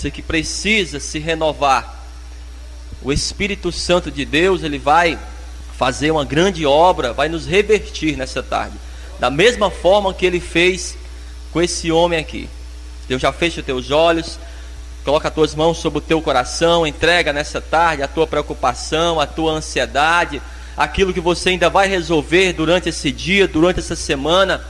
você que precisa se renovar, o Espírito Santo de Deus, ele vai fazer uma grande obra, vai nos revertir nessa tarde, da mesma forma que ele fez com esse homem aqui. Deus já fecha os teus olhos, coloca as tuas mãos sobre o teu coração, entrega nessa tarde a tua preocupação, a tua ansiedade, aquilo que você ainda vai resolver durante esse dia, durante essa semana,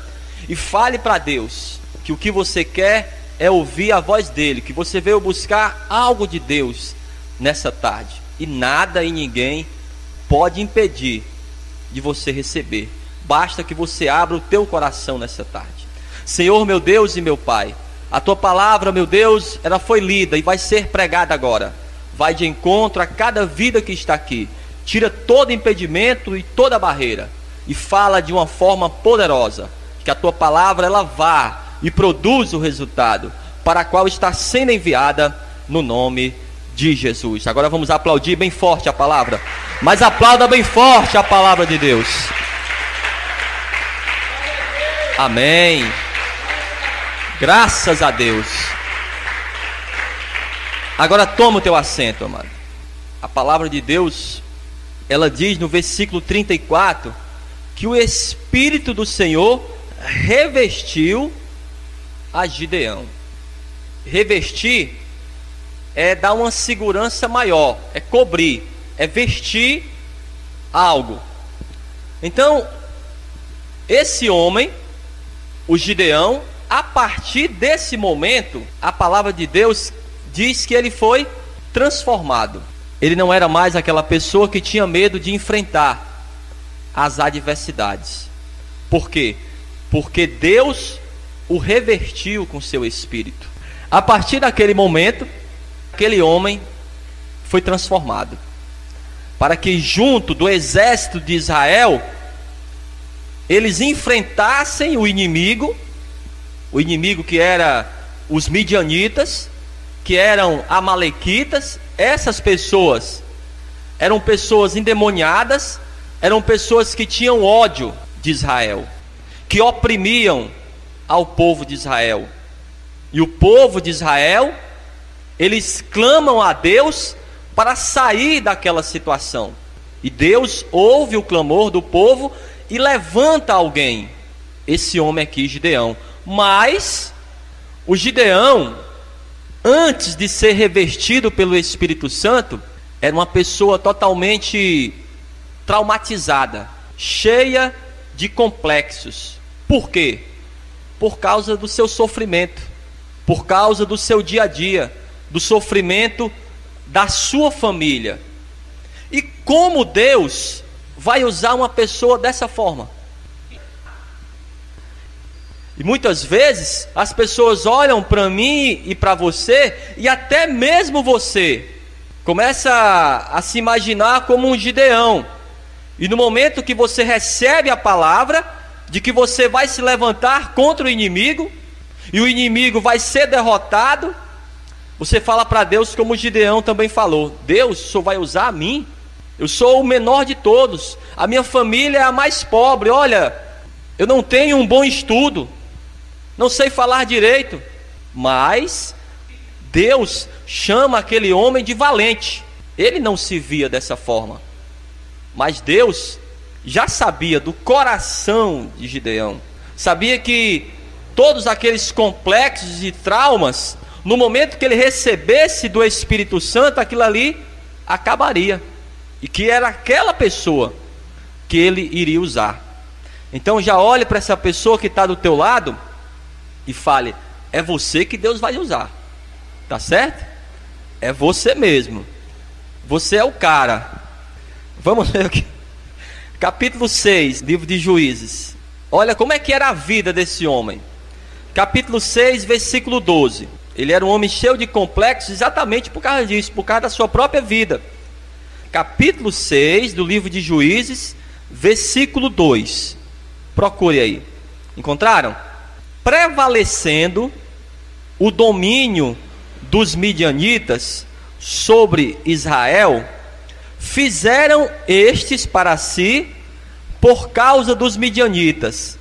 e fale para Deus que o que você quer é ouvir a voz dele, que você veio buscar algo de Deus nessa tarde, e nada e ninguém pode impedir de você receber. Basta que você abra o teu coração nessa tarde. Senhor, meu Deus e meu Pai, a tua palavra, meu Deus, ela foi lida e vai ser pregada agora. Vai de encontro a cada vida que está aqui. Tira todo impedimento e toda barreira, e fala de uma forma poderosa, que a tua palavra ela vá e produza o resultado para a qual está sendo enviada, no nome de Jesus. Agora vamos aplaudir bem forte a palavra, mas aplauda bem forte a palavra de Deus. Amém. Graças a Deus. Agora toma o teu assento, amado. A palavra de Deus, ela diz no versículo 34 que o Espírito do Senhor revestiu a Gideão. Revestir é dar uma segurança maior, é cobrir, é vestir algo. Então, esse homem, o Gideão, a partir desse momento, a palavra de Deus diz que ele foi transformado. Ele não era mais aquela pessoa que tinha medo de enfrentar as adversidades. Por quê? Porque Deus o revertiu com seu Espírito. A partir daquele momento, aquele homem foi transformado, para que junto do exército de Israel, eles enfrentassem o inimigo que era os midianitas, que eram amalequitas. Essas pessoas eram pessoas endemoniadas, eram pessoas que tinham ódio de Israel, que oprimiam ao povo de Israel. E o povo de Israel, eles clamam a Deus para sair daquela situação. E Deus ouve o clamor do povo e levanta alguém, esse homem aqui, Gideão. Mas o Gideão, antes de ser revestido pelo Espírito Santo, era uma pessoa totalmente traumatizada, cheia de complexos. Por quê? Por causa do seu sofrimento, por causa do seu dia a dia, do sofrimento da sua família. E como Deus vai usar uma pessoa dessa forma? E muitas vezes as pessoas olham para mim e para você, e até mesmo você começa a se imaginar como um Gideão. E no momento que você recebe a palavra de que você vai se levantar contra o inimigo, e o inimigo vai ser derrotado, você fala para Deus como Gideão também falou: Deus, o Senhor vai usar a mim? Eu sou o menor de todos, a minha família é a mais pobre, olha, eu não tenho um bom estudo, não sei falar direito. Mas Deus chama aquele homem de valente. Ele não se via dessa forma, mas Deus já sabia do coração de Gideão, sabia que todos aqueles complexos e traumas, no momento que ele recebesse do Espírito Santo, aquilo ali acabaria, e que era aquela pessoa que ele iria usar. Então já olhe para essa pessoa que está do teu lado e fale: é você que Deus vai usar, tá certo? É você mesmo, você é o cara. Vamos ver aqui, capítulo 6, livro de Juízes. Olha como é que era a vida desse homem. Capítulo 6, versículo 12. Ele era um homem cheio de complexos exatamente por causa disso, por causa da sua própria vida. Capítulo 6 do livro de Juízes, versículo 2. Procure aí. Encontraram? Prevalecendo o domínio dos midianitas sobre Israel, fizeram estes para si, por causa dos midianitas,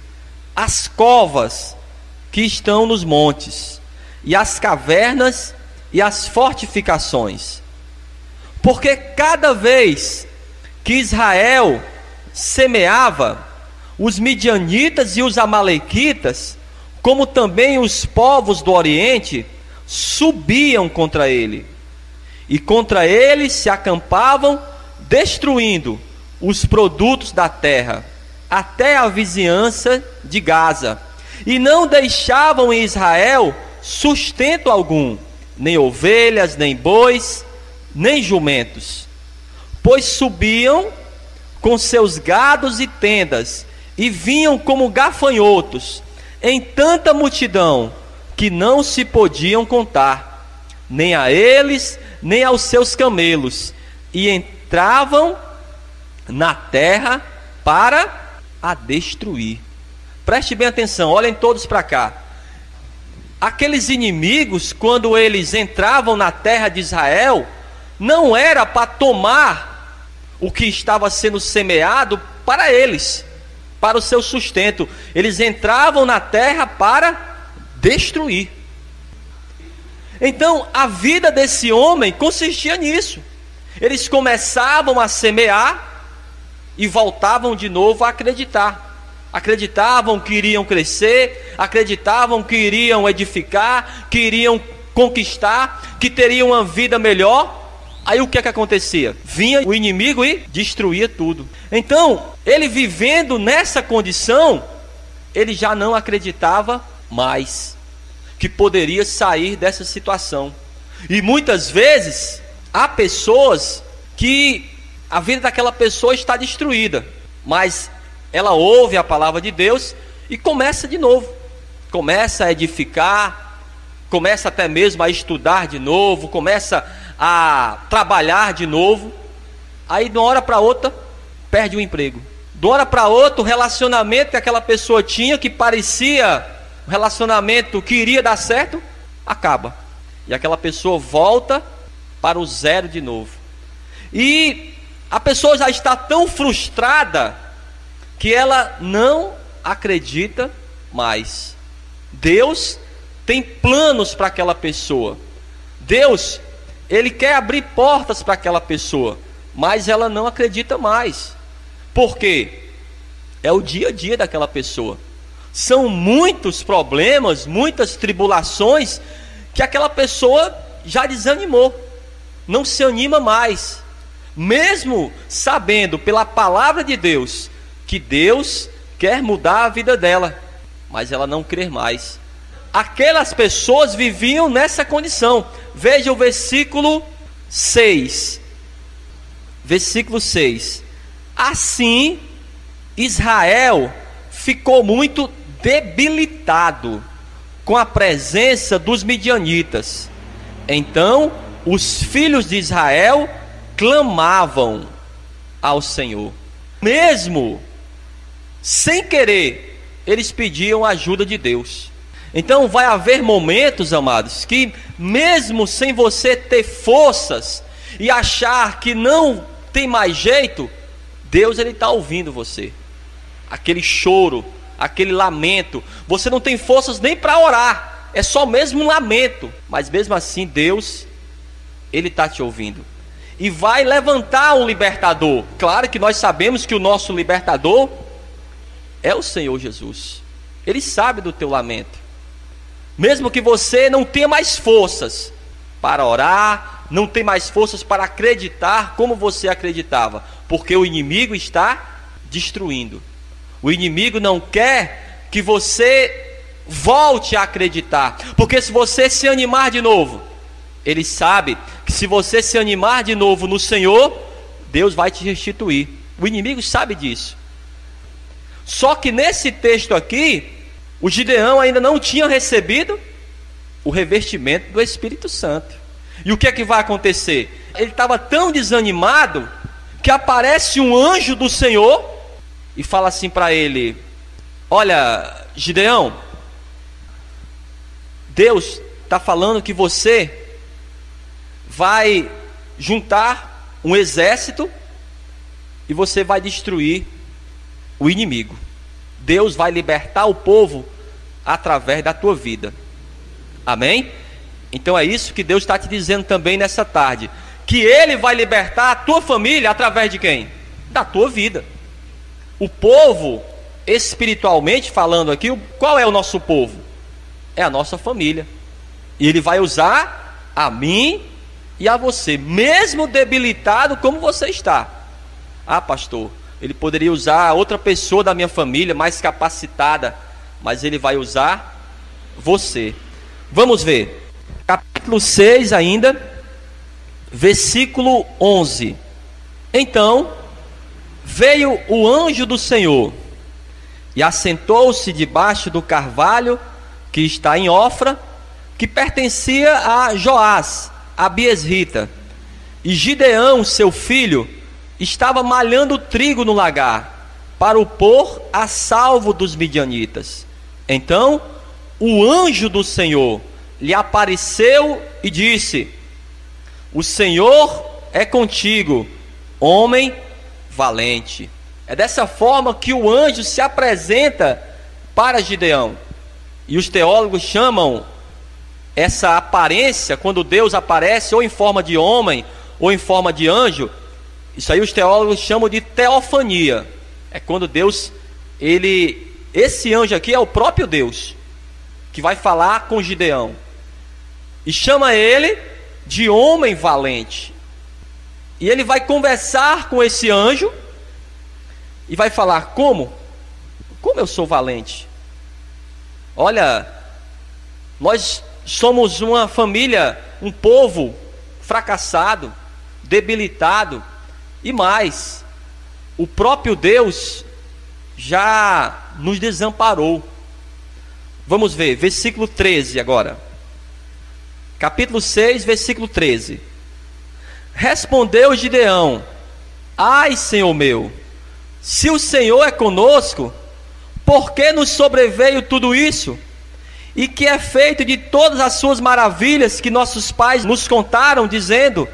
as covas que estão nos montes, e as cavernas e as fortificações. Porque cada vez que Israel semeava, os midianitas e os amalequitas, como também os povos do Oriente, subiam contra ele. E contra ele se acampavam, destruindo os produtos da terra, até a vizinhança de Gaza. E não deixavam em Israel sustento algum, nem ovelhas, nem bois, nem jumentos. Pois subiam com seus gados e tendas, e vinham como gafanhotos, em tanta multidão, que não se podiam contar, nem a eles, nem aos seus camelos, e entravam na terra para a destruir. Preste bem atenção, olhem todos para cá. Aqueles inimigos, quando eles entravam na terra de Israel, não era para tomar o que estava sendo semeado para eles, para o seu sustento. Eles entravam na terra para destruir. Então a vida desse homem consistia nisso. Eles começavam a semear e voltavam de novo a acreditar. Acreditavam que iriam crescer, acreditavam que iriam edificar, que iriam conquistar, que teriam uma vida melhor. Aí o que é que acontecia? Vinha o inimigo e destruía tudo. Então, ele vivendo nessa condição, ele já não acreditava mais que poderia sair dessa situação. E muitas vezes há pessoas que a vida daquela pessoa está destruída, mas ela ouve a palavra de Deus e começa de novo, começa a edificar, começa até mesmo a estudar de novo, começa a trabalhar de novo. Aí de uma hora para outra perde o emprego, de uma hora para outra o relacionamento que aquela pessoa tinha, que parecia um relacionamento que iria dar certo, acaba, e aquela pessoa volta para o zero de novo. E a pessoa já está tão frustrada que ela não acredita mais. Deus tem planos para aquela pessoa. Deus, Ele quer abrir portas para aquela pessoa, mas ela não acredita mais. Por quê? É o dia a dia daquela pessoa. São muitos problemas, muitas tribulações, que aquela pessoa já desanimou, não se anima mais, mesmo sabendo pela palavra de Deus que Deus quer mudar a vida dela, mas ela não crê mais. Aquelas pessoas viviam nessa condição. Veja o versículo 6. Versículo 6. Assim, Israel ficou muito debilitado com a presença dos midianitas. Então, os filhos de Israel clamavam ao Senhor. Mesmo sem querer, eles pediam a ajuda de Deus. Então vai haver momentos, amados, que mesmo sem você ter forças e achar que não tem mais jeito, Deus, Ele está ouvindo você. Aquele choro, aquele lamento, você não tem forças nem para orar, é só mesmo um lamento, mas mesmo assim Deus, Ele está te ouvindo e vai levantar um libertador. Claro que nós sabemos que o nosso libertador é o Senhor Jesus. Ele sabe do teu lamento. Mesmo que você não tenha mais forças para orar, não tenha mais forças para acreditar como você acreditava, porque o inimigo está destruindo. O inimigo não quer que você volte a acreditar, porque se você se animar de novo, ele sabe que se você se animar de novo no Senhor, Deus vai te restituir. O inimigo sabe disso. Só que nesse texto aqui, o Gideão ainda não tinha recebido o revestimento do Espírito Santo. E o que é que vai acontecer? Ele estava tão desanimado que aparece um anjo do Senhor e fala assim para ele: olha, Gideão, Deus está falando que você vai juntar um exército e você vai destruir o inimigo. Deus vai libertar o povo através da tua vida. Amém? Então é isso que Deus está te dizendo também nessa tarde, que Ele vai libertar a tua família através de quem? Da tua vida. O povo, espiritualmente falando aqui, qual é o nosso povo? É a nossa família. E Ele vai usar a mim e a você, mesmo debilitado como você está. Ah, pastor, Ele poderia usar outra pessoa da minha família mais capacitada, mas Ele vai usar você. Vamos ver, capítulo 6 ainda, versículo 11. Então veio o anjo do Senhor e assentou-se debaixo do carvalho que está em Ofra, que pertencia a Joás, a Biesrita. E Gideão, seu filho, estava malhando trigo no lagar, para o pôr a salvo dos midianitas. Então o anjo do Senhor lhe apareceu e disse: o Senhor é contigo, homem valente. É dessa forma que o anjo se apresenta para Gideão. E os teólogos chamam essa aparência, quando Deus aparece ou em forma de homem ou em forma de anjo, isso aí os teólogos chamam de teofania. É quando Deus, esse anjo aqui é o próprio Deus que vai falar com Gideão e chama ele de homem valente. E ele vai conversar com esse anjo e vai falar: como eu sou valente. Olha, nós somos uma família, um povo fracassado, debilitado, e mais, o próprio Deus já nos desamparou. Vamos ver, versículo 13 agora. Capítulo 6, versículo 13. Respondeu Gideão: ai, Senhor meu, se o Senhor é conosco, por que nos sobreveio tudo isso? E que é feito de todas as suas maravilhas que nossos pais nos contaram, dizendo: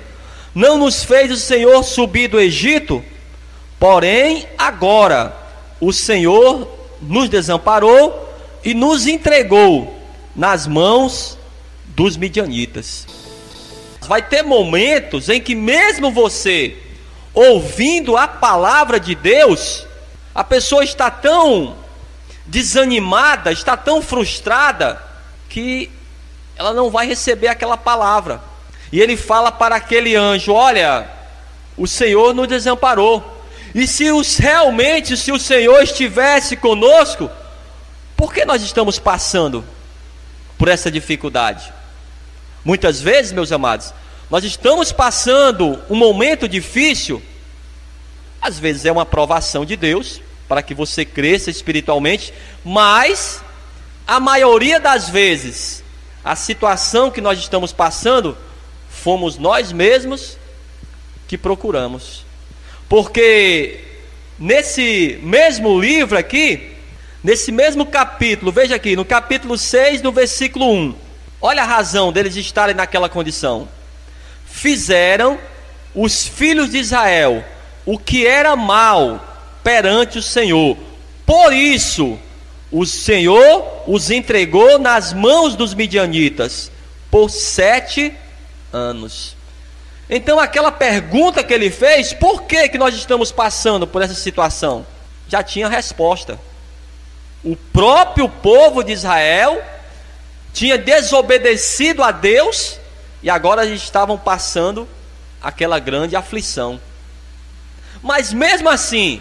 não nos fez o Senhor subir do Egito? Porém agora o Senhor nos desamparou e nos entregou nas mãos dos midianitas. Vai ter momentos em que mesmo você ouvindo a palavra de Deus, a pessoa está tão desanimada, está tão frustrada, que ela não vai receber aquela palavra. E ele fala para aquele anjo: olha, o Senhor nos desamparou. E se realmente o Senhor estivesse conosco, por que nós estamos passando por essa dificuldade? Muitas vezes, meus amados, nós estamos passando um momento difícil. Às vezes é uma provação de Deus para que você cresça espiritualmente, mas a maioria das vezes a situação que nós estamos passando fomos nós mesmos que procuramos. Porque nesse mesmo livro aqui, nesse mesmo capítulo, veja aqui, no capítulo 6, no versículo 1, olha a razão deles estarem naquela condição. Fizeram os filhos de Israel o que era mal perante o Senhor, por isso o Senhor os entregou nas mãos dos midianitas por 7 anos. Então aquela pergunta que ele fez: por que nós estamos passando por essa situação? Já tinha resposta. O próprio povo de Israel tinha desobedecido a Deus e agora eles estavam passando aquela grande aflição. Mas mesmo assim,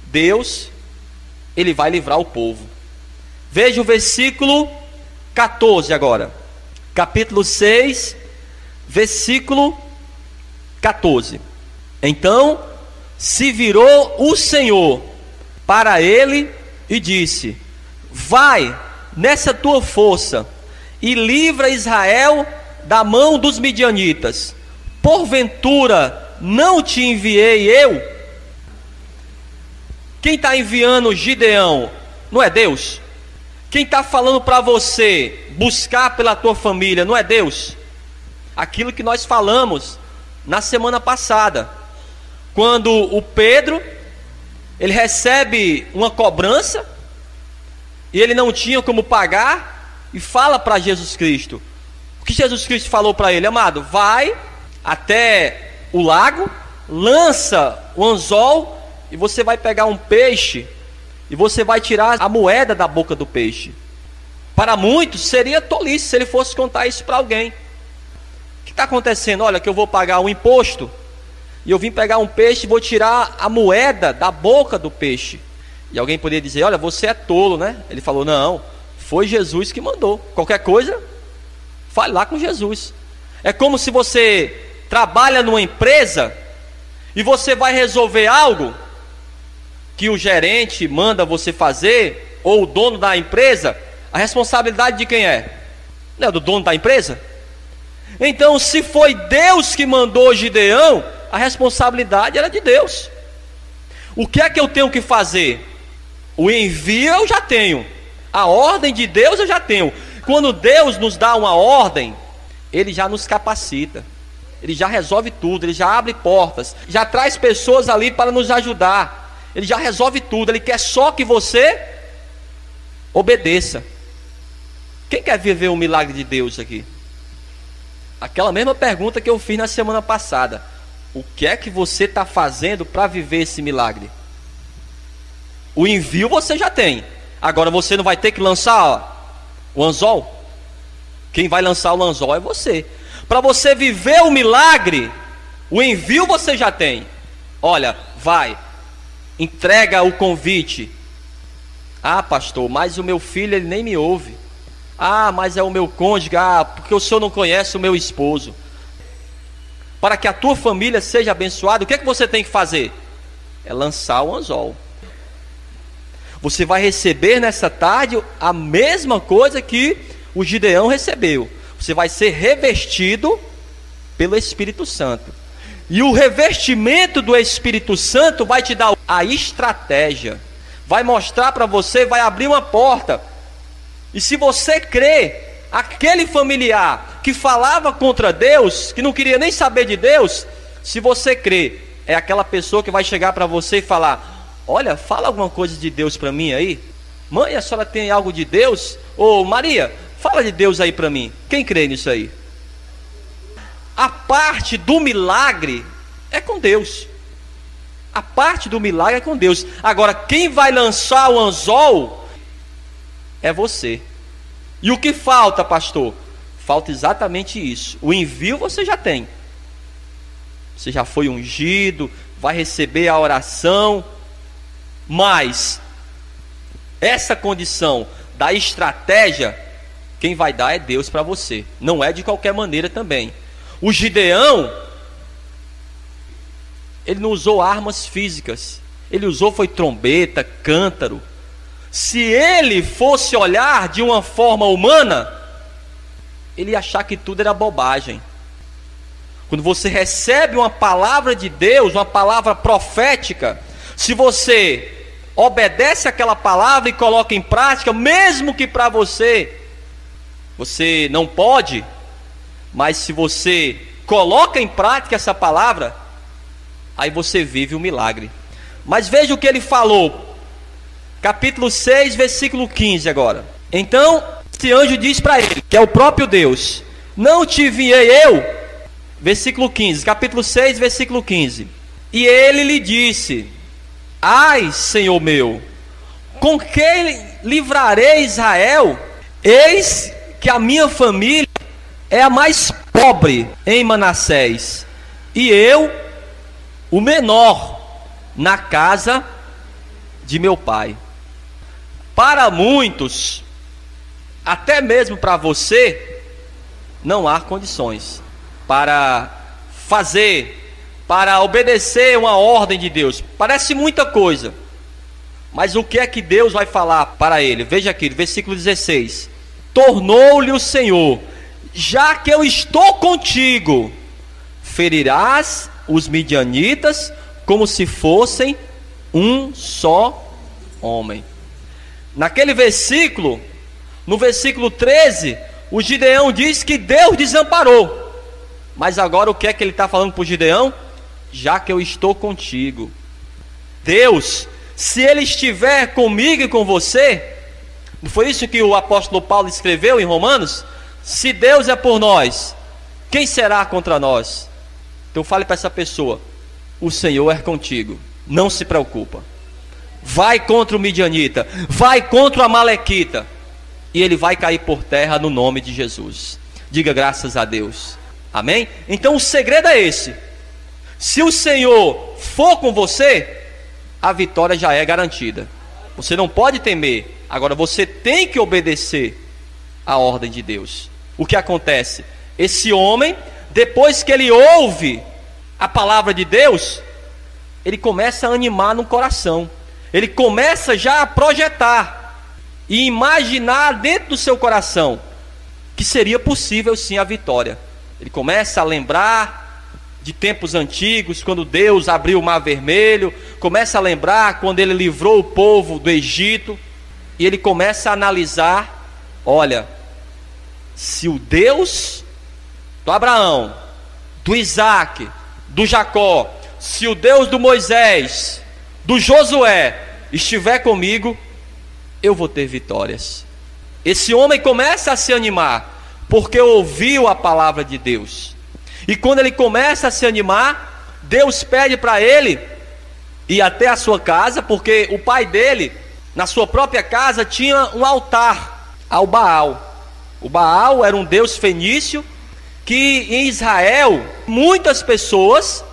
Deus, Ele vai livrar o povo. Veja o versículo 14 agora. Capítulo 6, versículo 14. Então se virou o Senhor para ele e disse: vai nessa tua força e livra Israel da mão dos midianitas. Porventura não te enviei eu? Quem está enviando Gideão não é Deus? Quem está falando para você buscar pela tua família não é Deus? Aquilo que nós falamos na semana passada, quando o Pedro, ele recebe uma cobrança e ele não tinha como pagar, e fala para Jesus Cristo: O que Jesus Cristo falou para ele? Amado, vai até o lago, lança o anzol e você vai pegar um peixe e você vai tirar a moeda da boca do peixe. Para muitos seria tolice se ele fosse contar isso para alguém. O que está acontecendo? Olha, que eu vou pagar um imposto e eu vim pegar um peixe e vou tirar a moeda da boca do peixe. E alguém poderia dizer, olha, você é tolo, né? Ele falou, não, foi Jesus que mandou. Qualquer coisa, fale lá com Jesus. É como se você trabalha numa empresa e você vai resolver algo que o gerente manda você fazer, ou o dono da empresa. A responsabilidade de quem é? Não é do dono da empresa? Então, se foi Deus que mandou Gideão, a responsabilidade era de Deus. O que é que eu tenho que fazer? O envio eu já tenho, a ordem de Deus eu já tenho. Quando Deus nos dá uma ordem, Ele já nos capacita, Ele já resolve tudo, Ele já abre portas, já traz pessoas ali para nos ajudar, Ele já resolve tudo. Ele quer só que você obedeça. Quem quer viver o milagre de Deus aqui? Aquela mesma pergunta que eu fiz na semana passada. O que é que você está fazendo para viver esse milagre? O envio você já tem. Agora você não vai ter que lançar o anzol? Quem vai lançar o anzol é você. Para você viver o milagre, o envio você já tem. Olha, vai, entrega o convite. Ah, pastor, mas o meu filho ele nem me ouve. Ah, mas é o meu cônjuge. Ah, porque o senhor não conhece o meu esposo. Para que a tua família seja abençoada, o que é que você tem que fazer? É lançar o anzol. Você vai receber nessa tarde a mesma coisa que o Gideão recebeu. Você vai ser revestido pelo Espírito Santo. E o revestimento do Espírito Santo vai te dar a estratégia. Vai mostrar para você, vai abrir uma porta. E se você crê, aquele familiar que falava contra Deus, que não queria nem saber de Deus, se você crê, é aquela pessoa que vai chegar para você e falar: olha, fala alguma coisa de Deus para mim aí. Mãe, a senhora tem algo de Deus? Ô Maria, fala de Deus aí para mim. Quem crê nisso aí? A parte do milagre é com Deus. A parte do milagre é com Deus. Agora, quem vai lançar o anzol é você. E o que falta, pastor? Falta exatamente isso. O envio você já tem. Você já foi ungido, vai receber a oração. Mas essa condição da estratégia, quem vai dar é Deus para você. Não é de qualquer maneira também. O Gideão, ele não usou armas físicas. Ele usou foi trombeta, cântaro. Se ele fosse olhar de uma forma humana, ele ia achar que tudo era bobagem. Quando você recebe uma palavra de Deus, uma palavra profética, se você obedece aquela palavra e coloca em prática, mesmo que para você não pode, mas se você coloca em prática essa palavra, aí você vive o milagre. Mas veja o que ele falou, capítulo 6, versículo 15 agora. Então, esse anjo diz para ele, que é o próprio Deus: não te enviei eu, versículo 15, capítulo 6, versículo 15. E ele lhe disse: ai, Senhor meu, com que livrarei Israel? Eis que a minha família é a mais pobre em Manassés, e eu, o menor, na casa de meu pai. Para muitos, até mesmo para você, não há condições para fazer, para obedecer uma ordem de Deus. Parece muita coisa, mas o que é que Deus vai falar para ele? Veja aqui, versículo 16: tornou-lhe o Senhor: já que eu estou contigo, ferirás os midianitas como se fossem um só homem. Naquele versículo, no versículo 13, o Gideão diz que Deus desamparou. Mas agora o que é que ele está falando para o Gideão? Já que eu estou contigo. Deus, se Ele estiver comigo e com você, não foi isso que o apóstolo Paulo escreveu em Romanos? Se Deus é por nós, quem será contra nós? Então fale para essa pessoa: o Senhor é contigo, não se preocupa. Vai contra o midianita, vai contra o amalequita, e ele vai cair por terra no nome de Jesus. Diga graças a Deus. Amém? Então o segredo é esse: se o Senhor for com você, a vitória já é garantida. Você não pode temer. Agora você tem que obedecer a ordem de Deus. O que acontece? Esse homem, depois que ele ouve a palavra de Deus, ele começa a animar no coração. Ele começa já a projetar e imaginar dentro do seu coração que seria possível sim a vitória. Ele começa a lembrar de tempos antigos, quando Deus abriu o Mar Vermelho. Começa a lembrar quando ele livrou o povo do Egito. E ele começa a analisar: olha, se o Deus do Abraão, do Isaac, do Jacó, se o Deus do Moisés, do Josué estiver comigo, eu vou ter vitórias. Esse homem começa a se animar, porque ouviu a palavra de Deus. E quando ele começa a se animar, Deus pede para ele ir até a sua casa, porque o pai dele, na sua própria casa, tinha um altar ao Baal. O Baal era um deus fenício, que em Israel muitas pessoas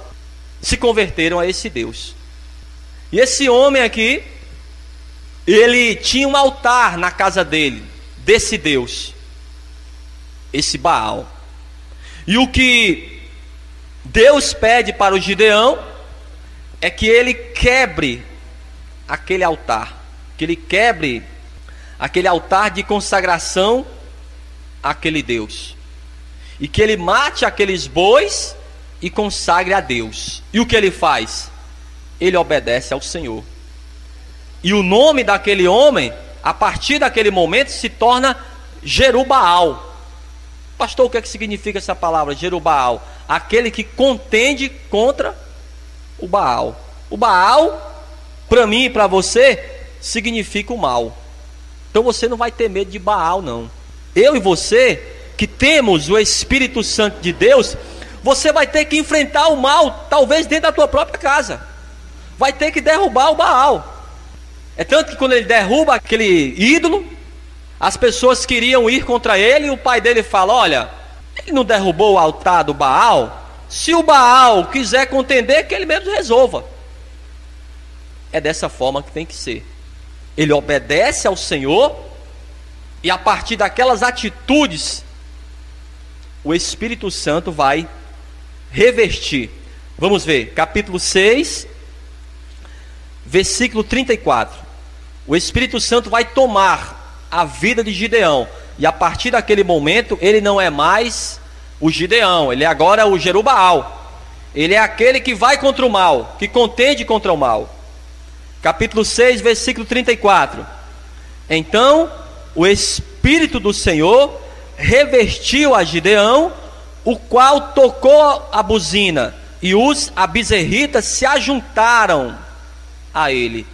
se converteram a esse Deus. E esse homem aqui, ele tinha um altar na casa dele, desse Deus, esse Baal. E o que Deus pede para o Gideão é que ele quebre aquele altar, que ele quebre aquele altar de consagração àquele Deus, e que ele mate aqueles bois e consagre a Deus. E o que ele faz? Ele obedece ao Senhor. E o nome daquele homem, a partir daquele momento, se torna Jerubaal. Pastor, o que é que significa essa palavra, Jerubaal? Aquele que contende contra o Baal. O Baal, para mim e para você, significa o mal. Então você não vai ter medo de Baal, não. Eu e você, que temos o Espírito Santo de Deus, você vai ter que enfrentar o mal, talvez dentro da tua própria casa. Vai ter que derrubar o Baal. É tanto que quando ele derruba aquele ídolo, as pessoas queriam ir contra ele, e o pai dele fala: olha, ele não derrubou o altar do Baal? Se o Baal quiser contender, que ele mesmo resolva. É dessa forma que tem que ser. Ele obedece ao Senhor, e a partir daquelas atitudes, o Espírito Santo vai revestir. Vamos ver, capítulo 6, versículo 34. O Espírito Santo vai tomar a vida de Gideão, e a partir daquele momento ele não é mais o Gideão, ele é agora o Jerubaal. Ele é aquele que vai contra o mal, que contende contra o mal. Capítulo 6, versículo 34. Então o Espírito do Senhor revestiu a Gideão, o qual tocou a buzina, e os abizerritas se ajuntaram a ele.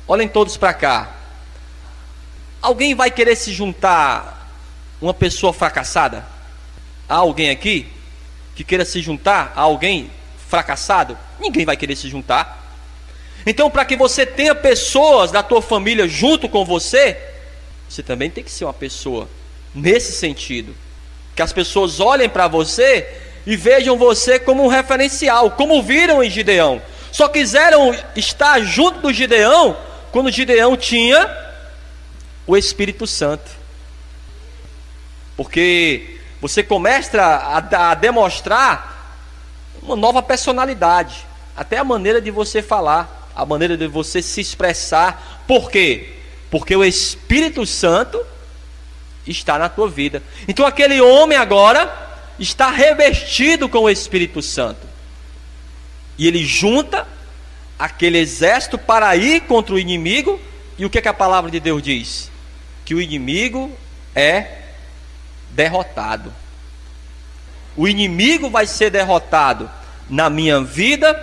Olhem todos para cá. Alguém vai querer se juntar uma pessoa fracassada? Há alguém aqui que queira se juntar a alguém fracassado? Ninguém vai querer se juntar. Então, para que você tenha pessoas da tua família junto com você, você também tem que ser uma pessoa nesse sentido, que as pessoas olhem para você e vejam você como um referencial, como viram em Gideão. Só quiseram estar junto do Gideão quando Gideão tinha o Espírito Santo, porque você começa a demonstrar uma nova personalidade, até a maneira de você falar, a maneira de você se expressar. Por quê? Porque o Espírito Santo está na tua vida. Então aquele homem agora está revestido com o Espírito Santo, e ele junta aquele exército para ir contra o inimigo. E o que é que a palavra de Deus diz? Que o inimigo é derrotado. O inimigo vai ser derrotado na minha vida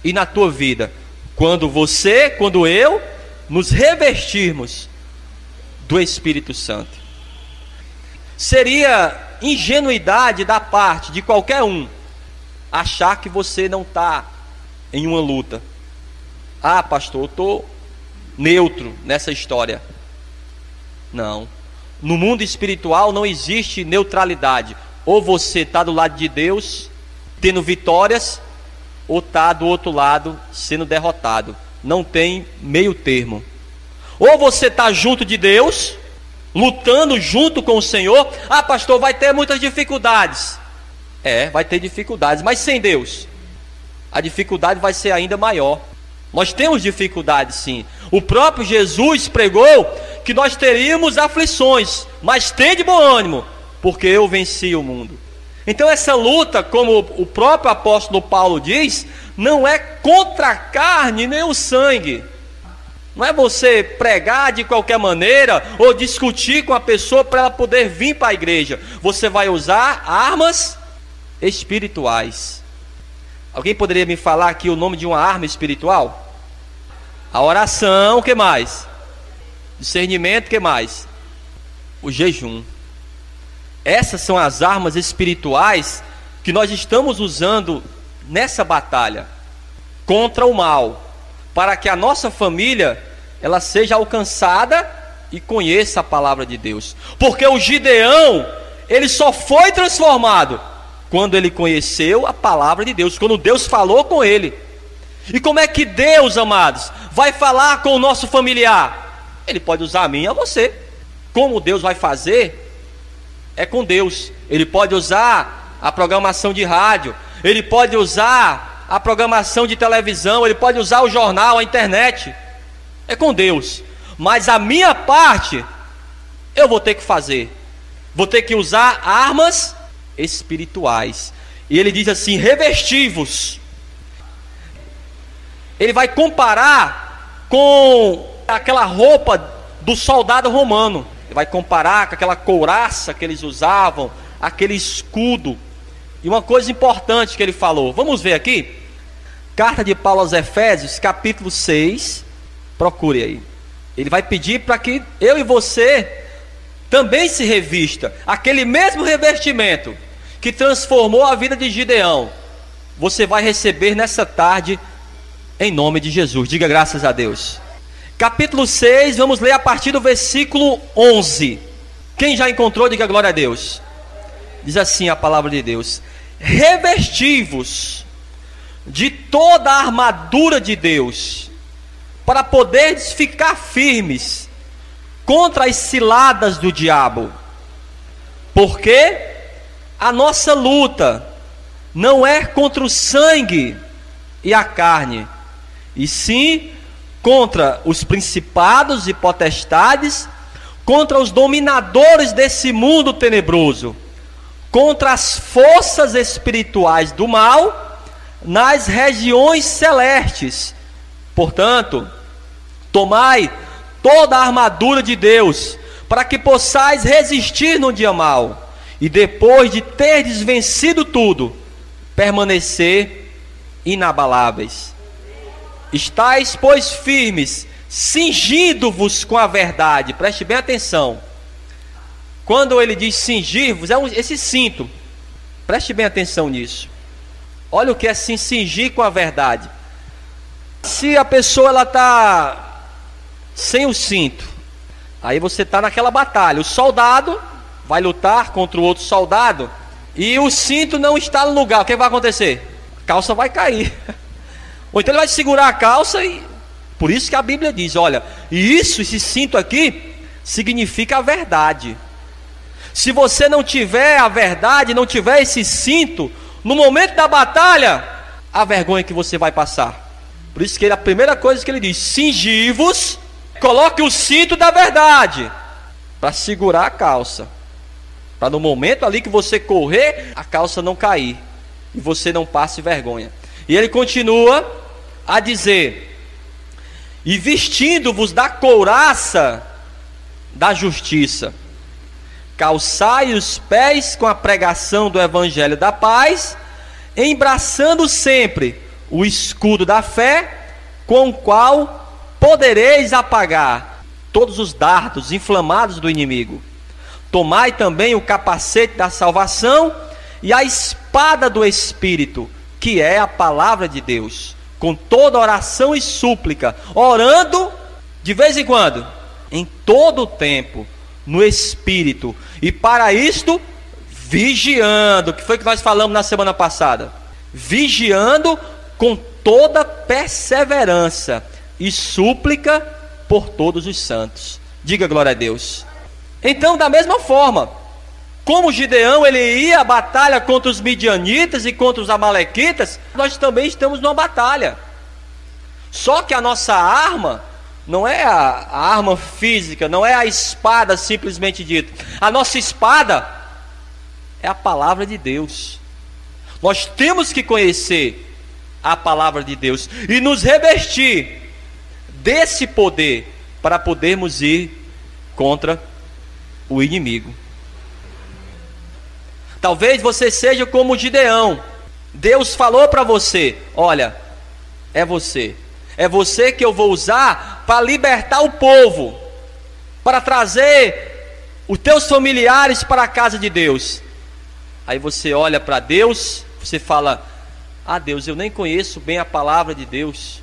e na tua vida, quando você, quando eu nos revestirmos do Espírito Santo. Seria ingenuidade da parte de qualquer um achar que você não está em uma luta. Ah, pastor, eu estou neutro nessa história. Não. No mundo espiritual não existe neutralidade. Ou você está do lado de Deus, tendo vitórias, ou está do outro lado, sendo derrotado. Não tem meio termo. Ou você está junto de Deus, lutando junto com o Senhor. Ah, pastor, vai ter muitas dificuldades. Vai ter dificuldades, mas sem Deus a dificuldade vai ser ainda maior. Nós temos dificuldades, sim. O próprio Jesus pregou que nós teríamos aflições, mas tende bom ânimo, porque eu venci o mundo. Então essa luta, como o próprio apóstolo Paulo diz, não é contra a carne nem o sangue. Não é você pregar de qualquer maneira ou discutir com a pessoa para ela poder vir para a igreja. Você vai usar armas espirituais. Alguém poderia me falar aqui o nome de uma arma espiritual? A oração, o que mais? Discernimento, o que mais? O jejum. Essas são as armas espirituais que nós estamos usando nessa batalha contra o mal, para que a nossa família ela seja alcançada e conheça a palavra de Deus. Porque o Gideão, ele só foi transformado quando ele conheceu a palavra de Deus, quando Deus falou com ele. E como é que Deus, amados, vai falar com o nosso familiar? Ele pode usar a mim e a você. Como Deus vai fazer é com Deus. Ele pode usar a programação de rádio, ele pode usar a programação de televisão, ele pode usar o jornal, a internet. É com Deus. Mas a minha parte eu vou ter que fazer. Vou ter que usar armas espirituais. E ele diz assim: revesti-vos. Ele vai comparar com aquela roupa do soldado romano. Ele vai comparar com aquela couraça que eles usavam, aquele escudo. E uma coisa importante que ele falou, vamos ver aqui. Carta de Paulo aos Efésios, capítulo 6. Procure aí. Ele vai pedir para que eu e você também se revista. Aquele mesmo revestimento que transformou a vida de Gideão, você vai receber nessa tarde, em nome de Jesus. Diga graças a Deus. Capítulo 6, vamos ler a partir do versículo 11. Quem já encontrou, diga glória a Deus. Diz assim a palavra de Deus: revesti-vos de toda a armadura de Deus, para poderes ficar firmes contra as ciladas do diabo. Porque a nossa luta não é contra o sangue e a carne, e sim contra os principados e potestades, contra os dominadores desse mundo tenebroso, contra as forças espirituais do mal nas regiões celestes. Portanto, tomai toda a armadura de Deus, para que possais resistir no dia mau, e depois de terdes vencido tudo, permanecer inabaláveis. Estais, pois, firmes, cingindo-vos com a verdade. Preste bem atenção. Quando ele diz cingir-vos, esse cinto. Preste bem atenção nisso. Olha o que é se cingir com a verdade. Se a pessoa ela está sem o cinto, aí você está naquela batalha. O soldado vai lutar contra o outro soldado e o cinto não está no lugar. O que vai acontecer? A calça vai cair. Ou então ele vai segurar a calça e... Por isso que a Bíblia diz, olha, esse cinto aqui significa a verdade. Se você não tiver a verdade, não tiver esse cinto, no momento da batalha, a vergonha que você vai passar. Por isso que a primeira coisa que ele diz: cingi-vos, coloque o cinto da verdade, para segurar a calça, para no momento ali que você correr, a calça não cair, e você não passe vergonha. E ele continua a dizer: e vestindo-vos da couraça da justiça, calçai os pés com a pregação do evangelho da paz, embraçando sempre o escudo da fé, com o qual podereis apagar todos os dardos inflamados do inimigo. Tomai também o capacete da salvação e a espada do Espírito, que é a palavra de Deus, com toda oração e súplica, orando de vez em quando, em todo o tempo, no Espírito, e para isto vigiando, que foi que nós falamos na semana passada, vigiando com toda perseverança e súplica por todos os santos. Diga glória a Deus. Então, da mesma forma, como Gideão ele ia à batalha contra os midianitas e contra os amalequitas, nós também estamos numa batalha. Só que a nossa arma não é a arma física, não é a espada simplesmente dita. A nossa espada é a palavra de Deus. Nós temos que conhecer a palavra de Deus e nos revestir desse poder para podermos ir contra o inimigo. Talvez você seja como Gideão. Deus falou para você: olha, é você que eu vou usar para libertar o povo, para trazer os teus familiares para a casa de Deus. Aí você olha para Deus, você fala: ah, Deus, eu nem conheço bem a palavra de Deus,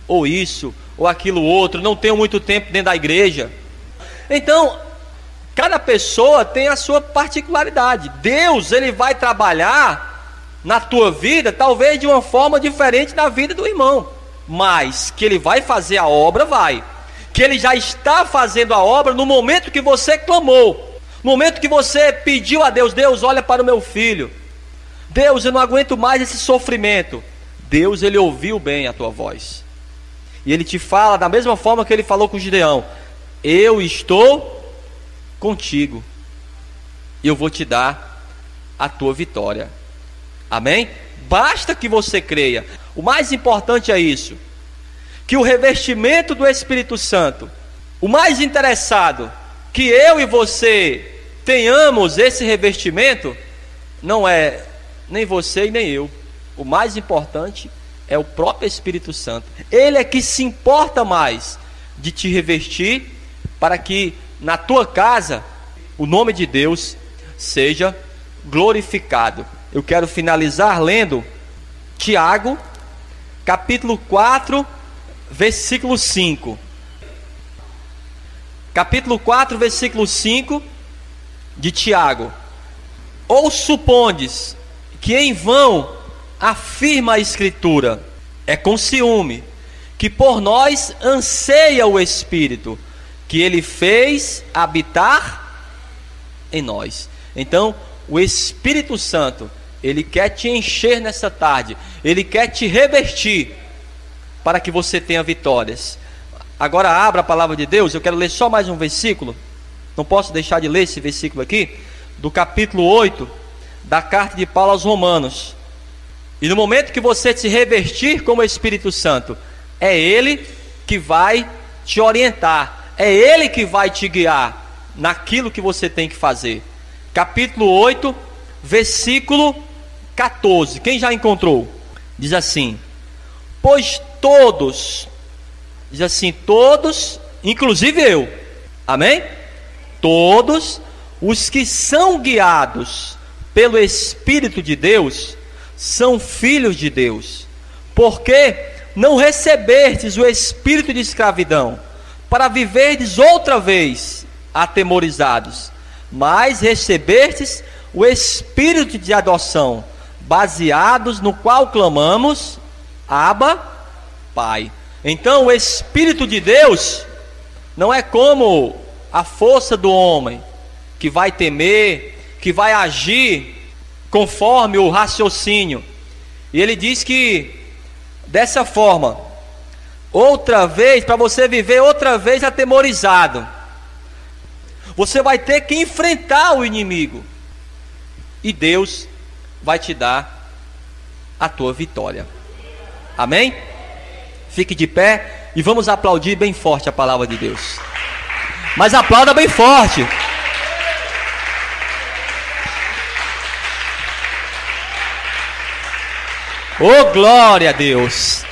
ou isso, ou aquilo outro, não tenho muito tempo dentro da igreja. Então, cada pessoa tem a sua particularidade. Deus, ele vai trabalhar na tua vida, talvez de uma forma diferente da vida do irmão, mas que ele vai fazer a obra, vai. Que ele já está fazendo a obra no momento que você clamou, no momento que você pediu a Deus: Deus, olha para o meu filho. Deus, eu não aguento mais esse sofrimento. Deus, ele ouviu bem a tua voz. E ele te fala da mesma forma que ele falou com Gideão: eu estou contigo, eu vou te dar a tua vitória. Amém? Basta que você creia. O mais importante é isso, que o revestimento do Espírito Santo, o mais interessado que eu e você tenhamos esse revestimento, não é nem você e nem eu. O mais importante é o próprio Espírito Santo. Ele é que se importa mais de te revestir, para que na tua casa o nome de Deus seja glorificado. Eu quero finalizar lendo Tiago, capítulo 4, versículo 5. Capítulo 4, versículo 5 de Tiago. Ou supondes que em vão afirma a Escritura, é com ciúme que por nós anseia o Espírito, que ele fez habitar em nós. Então, o Espírito Santo, ele quer te encher nessa tarde, ele quer te revestir, para que você tenha vitórias. Agora abra a palavra de Deus. Eu quero ler só mais um versículo, não posso deixar de ler esse versículo aqui, do capítulo 8, da carta de Paulo aos Romanos. E no momento que você se revestir como Espírito Santo, é ele que vai te orientar, é ele que vai te guiar naquilo que você tem que fazer. Capítulo 8, versículo 14. Quem já encontrou? Diz assim: pois todos, diz assim, todos, inclusive eu, amém? Todos os que são guiados pelo Espírito de Deus são filhos de Deus. Porque não recebestes o espírito de escravidão para viverdes outra vez atemorizados, mas recebestes o espírito de adoção, baseados no qual clamamos: Abba, Pai. Então o Espírito de Deus não é como a força do homem, que vai temer, que vai agir conforme o raciocínio. E ele diz que dessa forma, outra vez, para você viver outra vez atemorizado, você vai ter que enfrentar o inimigo, e Deus vai te dar a tua vitória. Amém? Fique de pé e vamos aplaudir bem forte a palavra de Deus. Mas aplauda bem forte. Oh, glória a Deus.